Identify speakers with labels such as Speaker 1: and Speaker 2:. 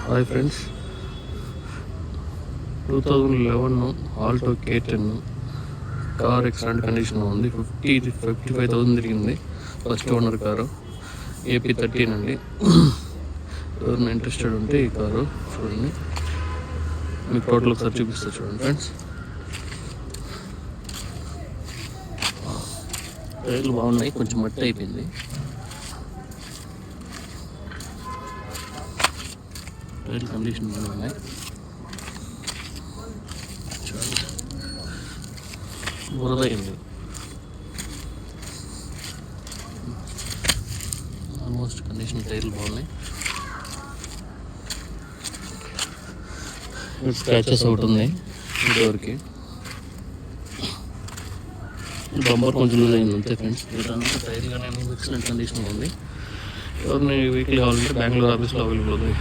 Speaker 1: Hi friends, 2011 Alto K10 car excellent కండిషన్లో ఉంది. 55,000 తిరిగింది. ఫస్ట్ ఓనర్ కారు, AP13 అండి. ఎవరైనా ఇంట్రెస్టెడ్ ఉంటే ఈ కారు చూడండి. మీకు టోటల్ ఒకసారి చూపిస్తా చూడండి ఫ్రెండ్స్. టైర్లు బాగున్నాయి, కొంచెం మట్టి అయిపోయింది. టైర్ కండిషన్ బాగున్నాయి. బురద అయింది, ఆల్మోస్ట్ కండిషన్ టైర్లు బాగున్నాయి. స్క్రాచెస్ ఒకటి ఉంది ఇంతవరకు. బంపర్ కొంచెం లూజ్ అయింది అంతే ఫ్రెండ్స్. ఇదంతా టైర్ కానీ ఎక్సలెంట్ కండిషన్ ఉంది. ఎవరిని వీక్లీ కావాలంటే బెంగళూరు ఆఫీస్లో అవైలబుల్ ఉంది.